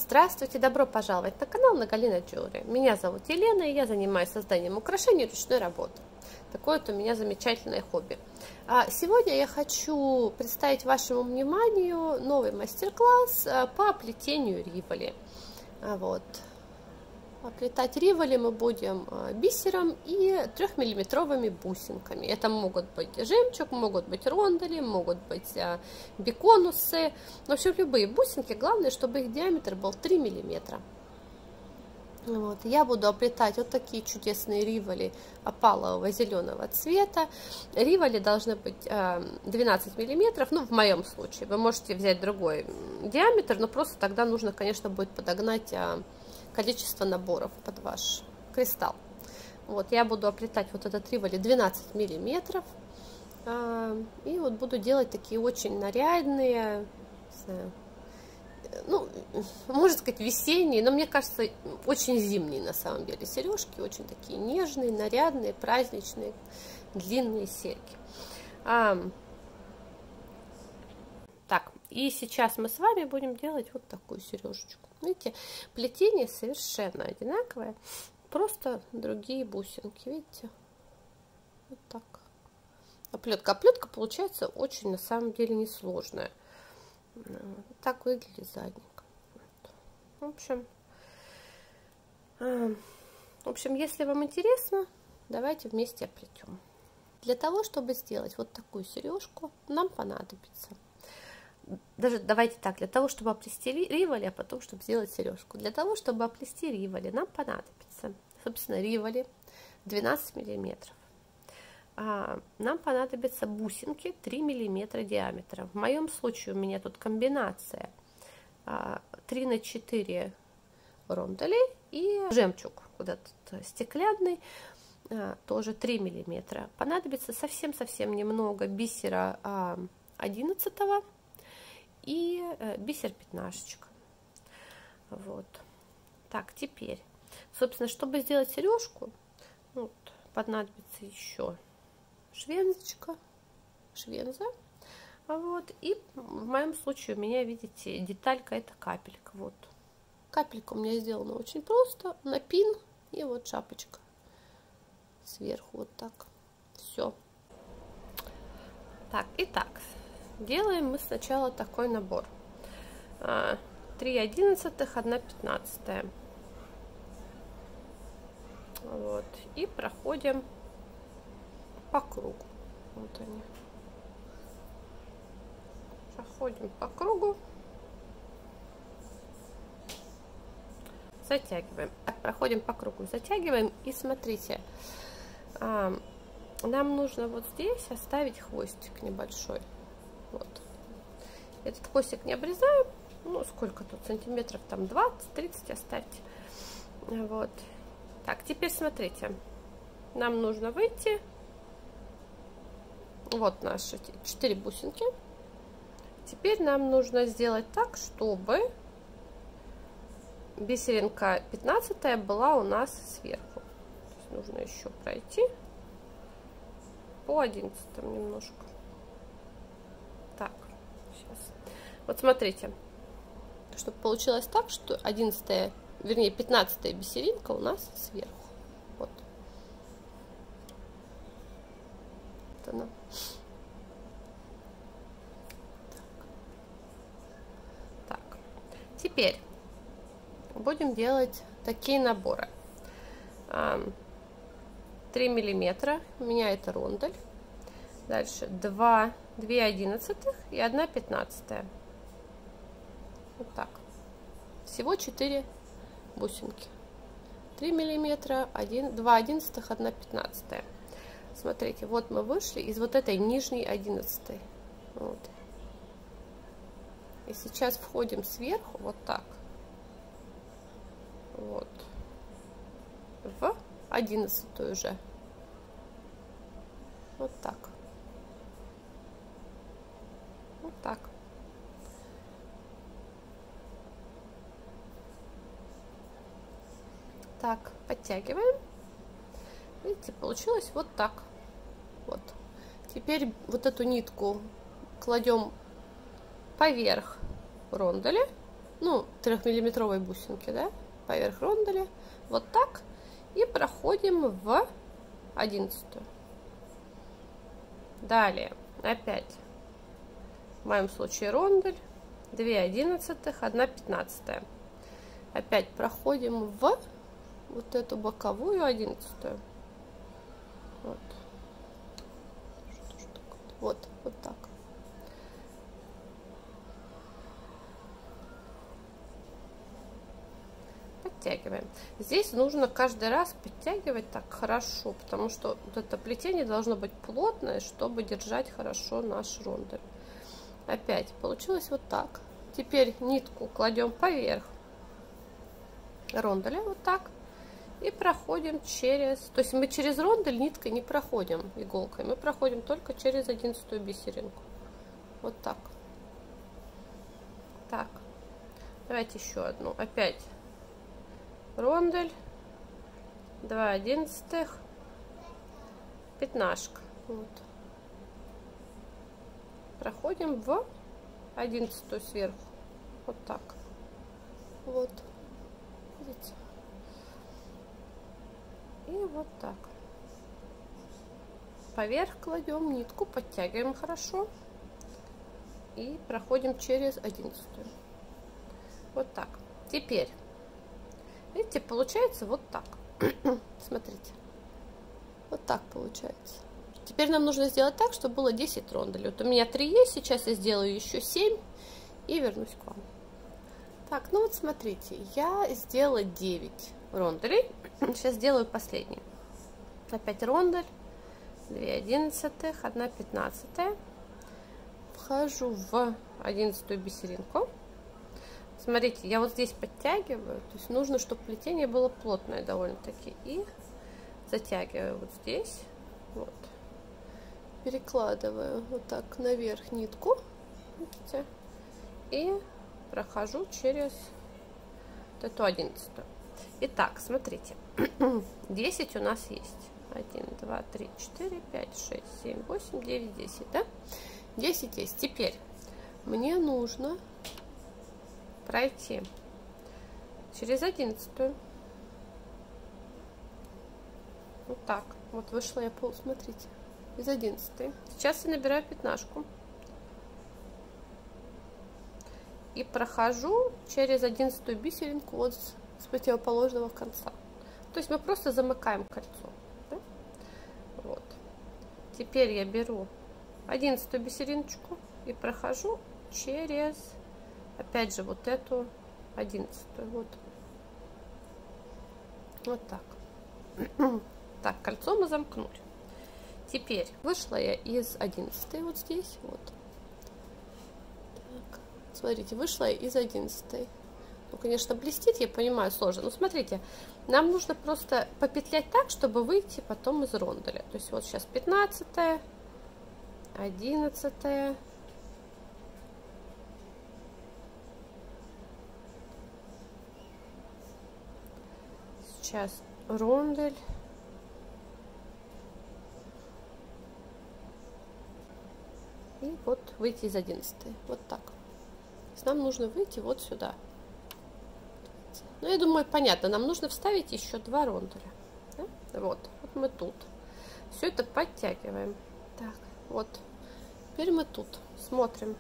Здравствуйте, добро пожаловать на канал Нагалина Jewelry. Меня зовут Елена, и я занимаюсь созданием украшений ручной работы. Такое вот у меня замечательное хобби. Сегодня я хочу представить вашему вниманию новый мастер-класс по плетению риволи. Вот. Оплетать риволи мы будем бисером и 3-миллиметровыми бусинками. Это могут быть жемчуг, могут быть рондели, могут быть биконусы. В общем, любые бусинки. Главное, чтобы их диаметр был 3 миллиметра. Вот. Я буду оплетать вот такие чудесные риволи опалового зеленого цвета. Риволи должны быть 12 миллиметров. Ну, в моем случае. Вы можете взять другой диаметр, но просто тогда нужно, конечно, будет подогнать количество наборов под ваш кристалл. Вот, я буду оплетать вот этот риволи 12 миллиметров. И вот буду делать такие очень нарядные, ну, можно сказать, весенние, но мне кажется, очень зимние на самом деле сережки. Очень такие нежные, нарядные, праздничные, длинные серьги. Так, и сейчас мы с вами будем делать вот такую сережечку. Видите, плетение совершенно одинаковое, просто другие бусинки, видите, вот так. Оплетка получается очень, на самом деле, несложная. Так выглядит задник. Вот. В общем, если вам интересно, давайте вместе оплетем. Для того, чтобы сделать вот такую сережку, нам понадобится, даже давайте так, для того, чтобы оплести риволи, а потом, чтобы сделать сережку. Для того, чтобы оплести риволи, нам понадобится, собственно, риволи 12 миллиметров. Нам понадобятся бусинки 3 миллиметра диаметра. В моем случае у меня тут комбинация 3 на 4 ронделей и жемчуг, вот этот стеклянный, тоже 3 миллиметра. Понадобится совсем-совсем немного бисера 11 и бисер пятнашечка. Вот. Так, теперь, собственно, чтобы сделать сережку, вот, понадобится еще швенза. Вот. И в моем случае у меня, видите, деталька — это капелька. Вот. Капелька у меня сделана очень просто, на пин, и вот шапочка сверху, вот так. Все. Так, итак, делаем мы сначала такой набор. 3/11, 1/15. Вот. И проходим по кругу. Вот они. Проходим по кругу. Затягиваем. Проходим по кругу, затягиваем. И смотрите, нам нужно вот здесь оставить хвостик небольшой. Вот. Этот хвостик не обрезаем. Ну, сколько тут? Сантиметров там 20-30 оставьте. Вот. Так, теперь смотрите. Нам нужно выйти. Вот наши 4 бусинки. Теперь нам нужно сделать так, чтобы бисеринка 15 была у нас сверху. То есть нужно еще пройти по 11 немножко. Так, сейчас. Вот смотрите, чтобы получилось так, что 11, вернее 15 бисеринка у нас сверху. Вот. Вот она. Так. Теперь будем делать такие наборы. 3 миллиметра, у меня это рондель. Дальше 2/11 и 1/15. Вот так. Всего 4 бусинки. 3 миллиметра, 2/11, 1/15. Смотрите, вот мы вышли из вот этой нижней 11. Вот. И сейчас входим сверху вот так. Вот. В 11 уже. Вот так. Вот так. Так, подтягиваем. Видите, получилось вот так. Вот. Теперь вот эту нитку кладем поверх ронделя ну, 3-миллиметровой бусинки, да, поверх ронделя, вот так, и проходим в 11-ю. Далее, опять, в моем случае рондель, 2/11, 1/15. Опять проходим в вот эту боковую 11-ю. Вот, вот так. Подтягиваем. Здесь нужно каждый раз подтягивать так хорошо, потому что вот это плетение должно быть плотное, чтобы держать хорошо наш рондель. Опять получилось вот так. Теперь нитку кладем поверх ронделя, вот так, и проходим через, то есть мы через рондель ниткой не проходим иголкой, мы проходим только через 11-ю бисеринку. Вот так. Так, давайте еще одну. Опять рондель, 2/11, пятнашка. Вот. Проходим в 11-ю сверху. Вот так. Вот. Видите? И вот так. Поверх кладем нитку, подтягиваем хорошо. И проходим через 11-ю. Вот так. Теперь, видите, получается вот так. Смотрите. Вот так получается. Теперь нам нужно сделать так, чтобы было 10 ронделей. Вот у меня 3 есть, сейчас я сделаю еще 7 и вернусь к вам. Так, ну вот смотрите, я сделала 9 ронделей. Сейчас сделаю последний. Опять рондель, 2/11, 1/15. Вхожу в 11-ю бисеринку. Смотрите, я вот здесь подтягиваю, то есть нужно, чтобы плетение было плотное довольно-таки. И затягиваю вот здесь, вот. Перекладываю вот так наверх нитку, видите, и прохожу через вот эту 11-ю. Итак, смотрите, 10 у нас есть. 1, 2, 3, 4, 5, 6, 7, 8, 9, 10, да? 10 есть. Теперь мне нужно пройти через 11-ю. Вот так. Вот вышла я, смотрите, из 11-й. Сейчас я набираю пятнашку. И прохожу через 11-ю бисеринку вот с противоположного конца. То есть мы просто замыкаем кольцо. Да? Вот. Теперь я беру 11-ю бисериночку и прохожу через, опять же, вот эту 11-ю. Вот. Вот так. Так, кольцо мы замкнули. Теперь вышла я из 11-й вот здесь. Вот. Так, смотрите, вышла я из 11-й. Ну, конечно, блестит, я понимаю, сложно. Но смотрите, нам нужно просто попетлять так, чтобы выйти потом из ронделя. То есть вот сейчас 15-я, 11-я. Сейчас рондель. И вот выйти из 11-й. Вот так. То есть нам нужно выйти вот сюда. Ну, я думаю, понятно. Нам нужно вставить еще 2 ронделя. Да? Вот. Вот мы тут. Все это подтягиваем. Так, вот. Теперь мы тут. Смотрим.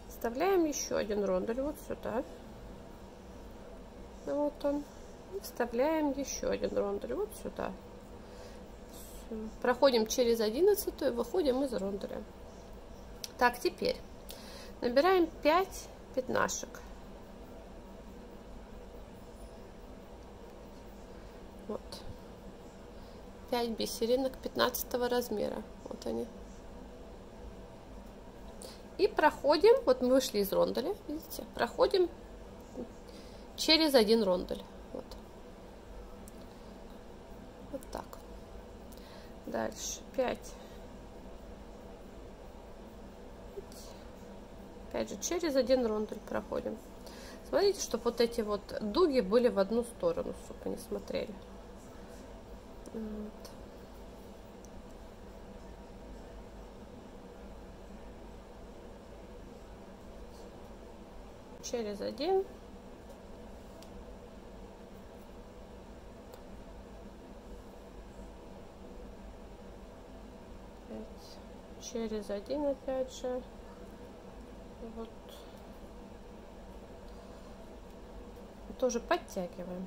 Вставляем еще один рондель вот сюда. Вот он. И вставляем еще один рондель вот сюда. Все. Проходим через 11-ю и выходим из ронделя. Так, теперь набираем 5 пятнашек. Вот. 5 бисеринок 15 размера. Вот они. И проходим, вот мы вышли из ронделя, видите, проходим через один рондель. Вот. Вот так. Дальше 5. Опять же, через один рондель проходим. Смотрите, чтобы вот эти вот дуги были в одну сторону, чтобы они смотрели. Вот. Через один через один опять же. Вот. Тоже подтягиваем.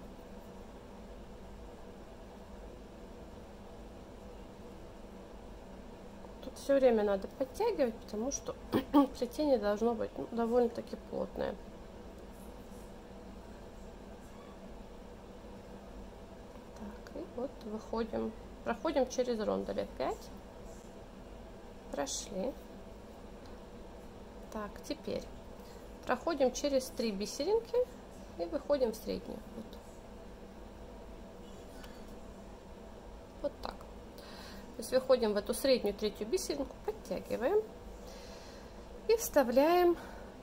Тут все время надо подтягивать, потому что плетение должно быть довольно-таки плотное. Так, и вот выходим, проходим через рондель опять. Прошли. Так, теперь проходим через 3 бисеринки и выходим в среднюю. Вот так. То есть выходим в эту среднюю третью бисеринку, подтягиваем и вставляем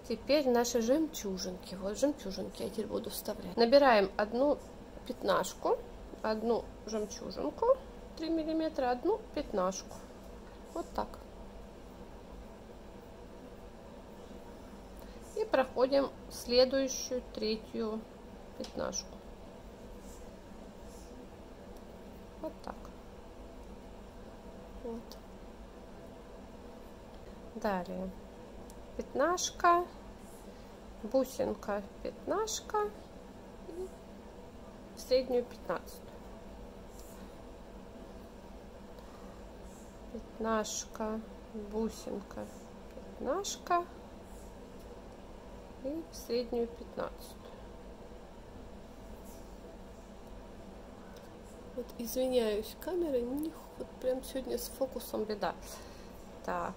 теперь наши жемчужинки. Вот жемчужинки я теперь буду вставлять. Набираем одну пятнашку, одну жемчужинку 3 миллиметра, одну пятнашку. Вот так. И проходим следующую третью пятнашку. Вот так. Вот. Далее пятнашка, бусинка, пятнашка и среднюю 15. Пятнашка, бусинка, пятнашка и в среднюю 15. Вот извиняюсь, камера не вот прям сегодня с фокусом беда. Так.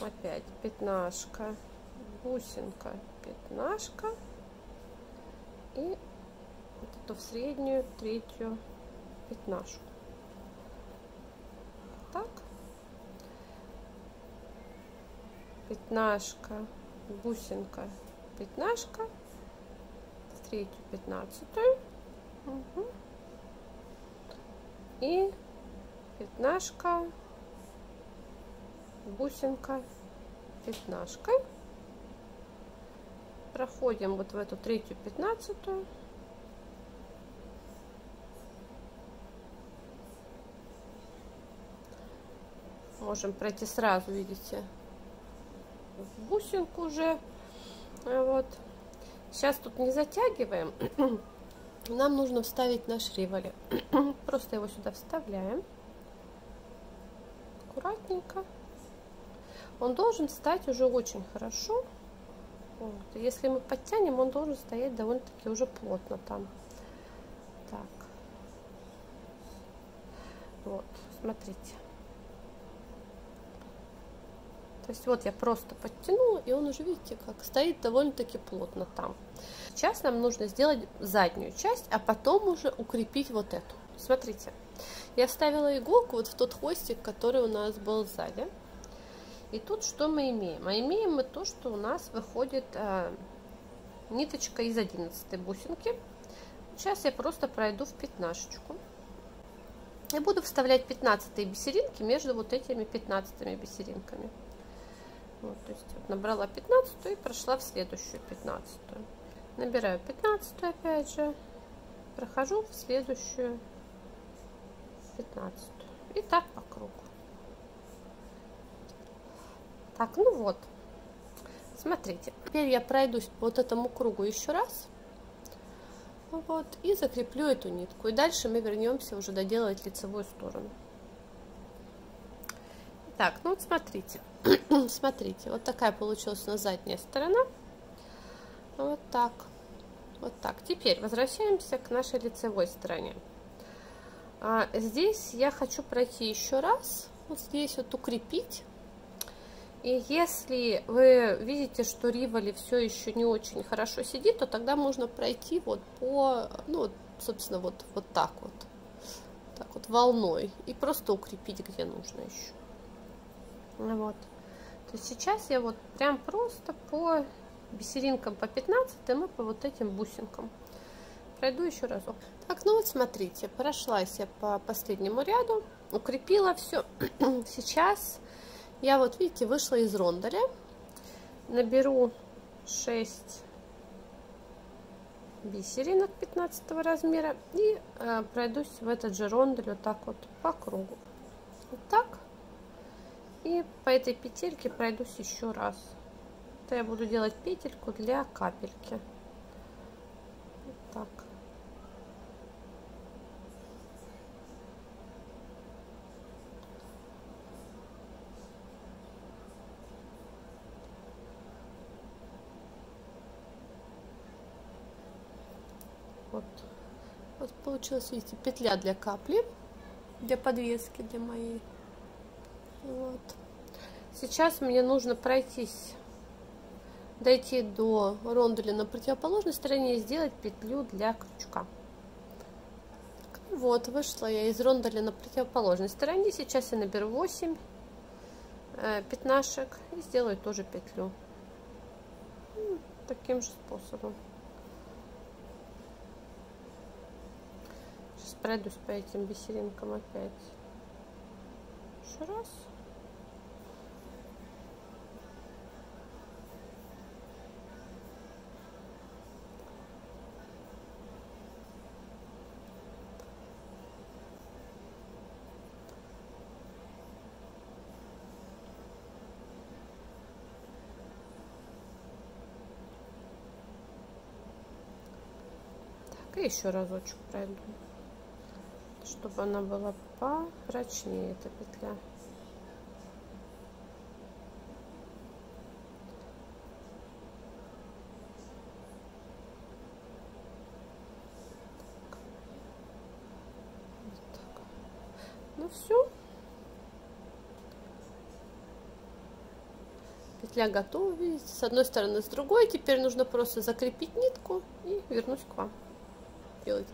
Опять пятнашка, бусинка, пятнашка и вот эту в среднюю третью пятнашку. Так. Пятнашка, бусинка, пятнашка, в третью 15-ю. Угу. И пятнашка, бусинка, пятнашка. Проходим вот в эту третью 15-ю. Можем пройти сразу, видите, в бусинку уже. Вот. Сейчас тут не затягиваем. Нам нужно вставить наш риволи. Просто его сюда вставляем. Аккуратненько. Он должен встать уже очень хорошо. Вот. Если мы подтянем, он должен стоять довольно-таки уже плотно там. Так. Вот, смотрите. То есть вот я просто подтянула, и он уже, видите, как стоит довольно-таки плотно там. Сейчас нам нужно сделать заднюю часть, а потом уже укрепить вот эту. Смотрите, я вставила иголку вот в тот хвостик, который у нас был сзади. И тут что мы имеем? А имеем мы то, что у нас выходит ниточка из 11 бусинки. Сейчас я просто пройду в пятнашечку. И буду вставлять 15 бисеринки между вот этими 15 бисеринками. Вот, то есть вот набрала 15 и прошла в следующую 15. Набираю 15 опять же, прохожу в следующую 15. И так по кругу. Так, ну вот, смотрите, теперь я пройдусь по вот этому кругу еще раз. Вот, и закреплю эту нитку. И дальше мы вернемся уже доделать лицевую сторону. Так, ну вот смотрите. Смотрите, вот такая получилась у нас задняя сторона. Вот так. Вот так. Теперь возвращаемся к нашей лицевой стороне. Здесь я хочу пройти еще раз. Вот здесь вот укрепить. И если вы видите, что риволи все еще не очень хорошо сидит, то тогда можно пройти вот по, ну, собственно, вот так вот. Так вот волной. И просто укрепить, где нужно еще. Вот. То есть сейчас я вот прям просто по бисеринкам по 15 и по вот этим бусинкам пройду еще разок. Так, ну вот смотрите, прошлась я по последнему ряду, укрепила все. Сейчас я вот, видите, вышла из ронделя, наберу 6 бисеринок 15 размера и пройдусь в этот же рондель вот так вот по кругу. Вот так. И по этой петельке пройдусь еще раз. Это я буду делать петельку для капельки. Вот так. Вот получилась, видите, петля для капли, для подвески, для моей. Вот. Сейчас мне нужно пройтись, дойти до ронделя на противоположной стороне и сделать петлю для крючка. Вот, вышла я из ронделя на противоположной стороне. Сейчас я наберу 8 пятнашек и сделаю тоже петлю. Таким же способом. Сейчас пройдусь по этим бисеринкам опять. Еще раз. И еще разочек пройду, чтобы она была попрочнее, эта петля. Вот так. Ну все. Петля готова, видите, с одной стороны, с другой. Теперь нужно просто закрепить нитку и вернусь к вам. Делать.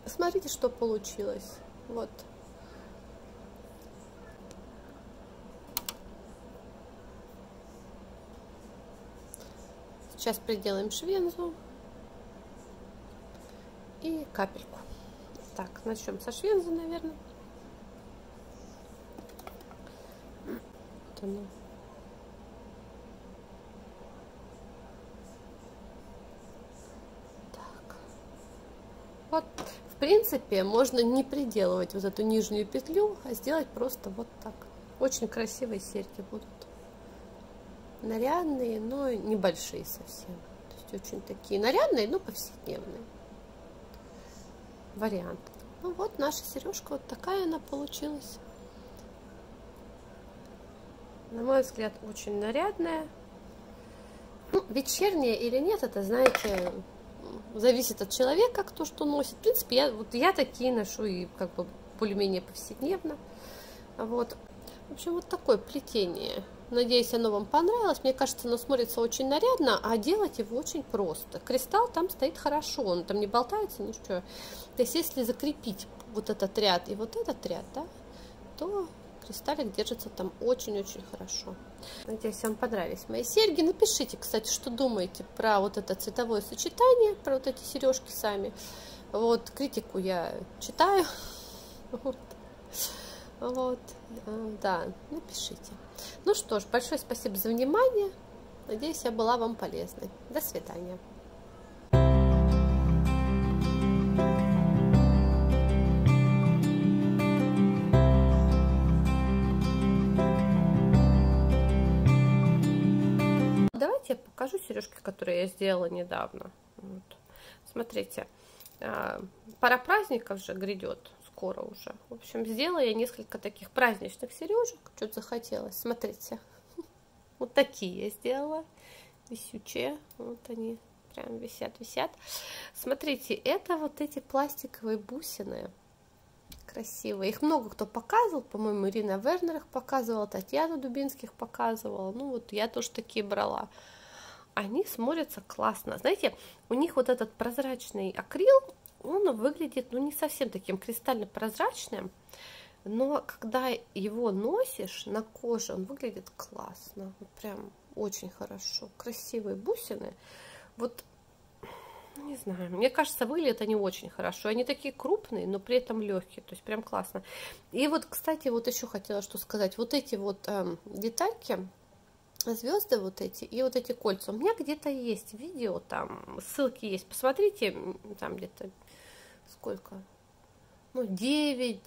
Смотрите, что получилось. Вот. Сейчас приделаем швензу и капельку. Так, начнем со швензы, наверное. Вот она. Вот, в принципе, можно не приделывать вот эту нижнюю петлю, а сделать просто вот так. Очень красивые серьги будут. Нарядные, но небольшие совсем. То есть очень такие нарядные, но повседневные. Вариант. Ну вот наша сережка, вот такая она получилась. На мой взгляд, очень нарядная. Ну, вечерняя или нет, это, знаете, зависит от человека, кто что носит. В принципе, я такие ношу и как бы более-менее повседневно. Вот. В общем, вот такое плетение. Надеюсь, оно вам понравилось. Мне кажется, оно смотрится очень нарядно, а делать его очень просто. Кристалл там стоит хорошо, он там не болтается, ничего. То есть, если закрепить вот этот ряд и вот этот ряд, да, то кристаллик держится там очень-очень хорошо. Надеюсь, вам понравились мои серьги. Напишите, кстати, что думаете про вот это цветовое сочетание, про вот эти сережки сами. Вот, критику я читаю. Вот, да, напишите. Ну что ж, большое спасибо за внимание. Надеюсь, я была вам полезной. До свидания. Давайте я покажу сережки, которые я сделала недавно. Вот. Смотрите, пора праздников же грядет. Скоро уже. В общем, сделала я несколько таких праздничных сережек. Что-то захотелось. Смотрите. Вот такие я сделала. Висючие. Вот они прям висят. Смотрите, это вот эти пластиковые бусины. Красивые. Их много кто показывал. По-моему, Ирина Вернер их показывала. Татьяна Дубинских показывала. Ну, вот я тоже такие брала. Они смотрятся классно. Знаете, у них вот этот прозрачный акрил, он выглядит, ну, не совсем таким кристально-прозрачным, но когда его носишь на коже, он выглядит классно, вот прям очень хорошо. Красивые бусины, вот, не знаю, мне кажется, выглядят они очень хорошо. Они такие крупные, но при этом легкие, то есть прям классно. И вот, кстати, вот еще хотела что сказать. Вот эти вот детальки, звезды вот эти и вот эти кольца. У меня где-то есть видео, там ссылки есть, посмотрите, там где-то сколько, ну, 7-9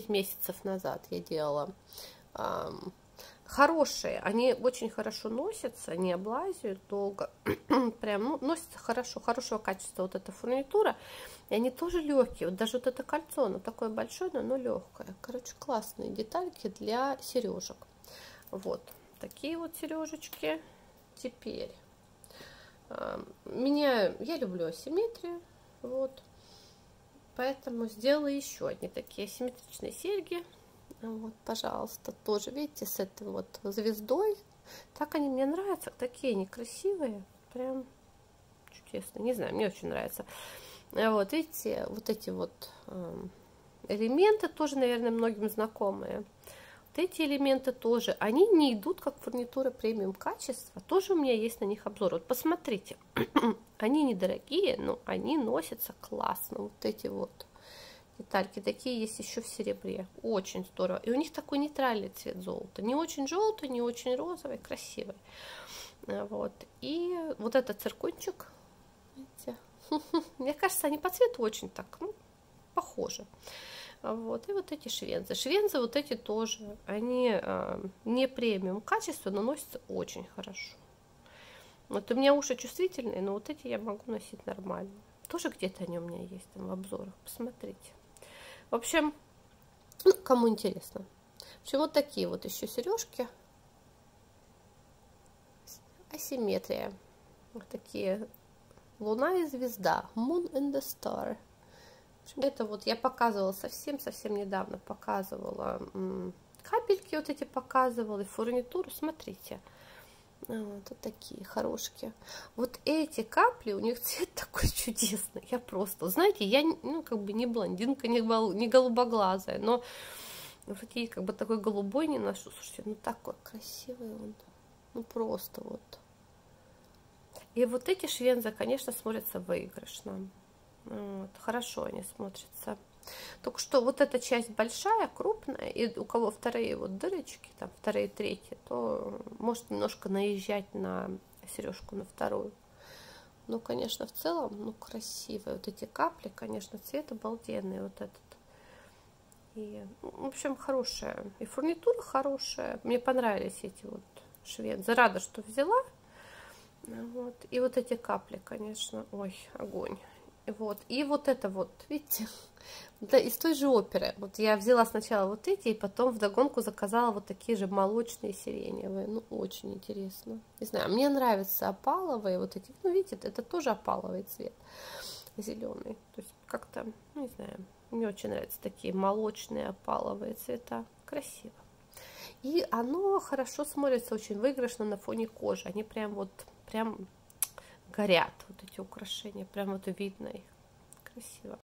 месяцев назад я делала. Хорошие, они очень хорошо носятся, не облазят долго, прям, ну, носятся хорошо, хорошего качества вот эта фурнитура, и они тоже легкие, вот даже вот это кольцо, оно такое большое, но оно легкое. Короче, классные детальки для сережек. Вот такие вот сережечки. Теперь я люблю асимметрию, вот, поэтому сделала еще одни такие асимметричные серьги. Вот, пожалуйста, тоже, видите, с этой вот звездой. Так они мне нравятся, такие они красивые, прям чудесно, не знаю, мне очень нравится. Вот, видите, вот эти вот элементы тоже, наверное, многим знакомые. Вот эти элементы тоже, они не идут как фурнитура премиум качества, тоже у меня есть на них обзор. Вот посмотрите, они недорогие, но они носятся классно, вот эти вот детальки, такие есть еще в серебре, очень здорово. И у них такой нейтральный цвет золота, не очень желтый, не очень розовый, красивый. Вот, и вот этот циркончик, видите, мне кажется, они по цвету очень так, ну, похожи. Вот, и вот эти швензы. Швензы вот эти тоже, они не премиум качества, но носятся очень хорошо. Вот у меня уши чувствительные, но вот эти я могу носить нормально. Тоже где-то они у меня есть там в обзорах, посмотрите. В общем, ну, кому интересно. В общем, вот такие вот еще сережки. Асимметрия. Вот такие. Луна и звезда. Moon and the Star. В общем, это вот я показывала совсем недавно. Показывала капельки вот эти показывала. И фурнитуру. Смотрите. Вот такие хорошие. Вот эти капли, у них цвет такой чудесный. Я просто, знаете, я, ну, как бы не блондинка, не голубоглазая, но вроде как бы такой голубой не ношу. Слушайте, ну такой красивый он. Ну просто вот. И вот эти швензы, конечно, смотрятся выигрышно. Вот, хорошо они смотрятся. Только что вот эта часть большая, крупная, и у кого вторые вот дырочки, там вторые, третьи, то может немножко наезжать на сережку, на вторую. Ну, конечно, в целом, ну, красивые. Вот эти капли, конечно, цвет обалденный вот этот. И, ну, в общем, хорошая. И фурнитура хорошая. Мне понравились эти вот швензы. Рада, что взяла. Вот. И вот эти капли, конечно, ой, огонь. Вот. И вот это вот, видите, да, из той же оперы. Вот я взяла сначала вот эти, и потом вдогонку заказала вот такие же молочные сиреневые. Ну, очень интересно. Не знаю, мне нравятся опаловые вот эти. Ну, видите, это тоже опаловый цвет, зеленый. То есть как-то, ну, не знаю, мне очень нравятся такие молочные опаловые цвета. Красиво. И оно хорошо смотрится, очень выигрышно на фоне кожи. Они прям вот, прям горят, вот эти украшения, прям вот видно их. Красиво.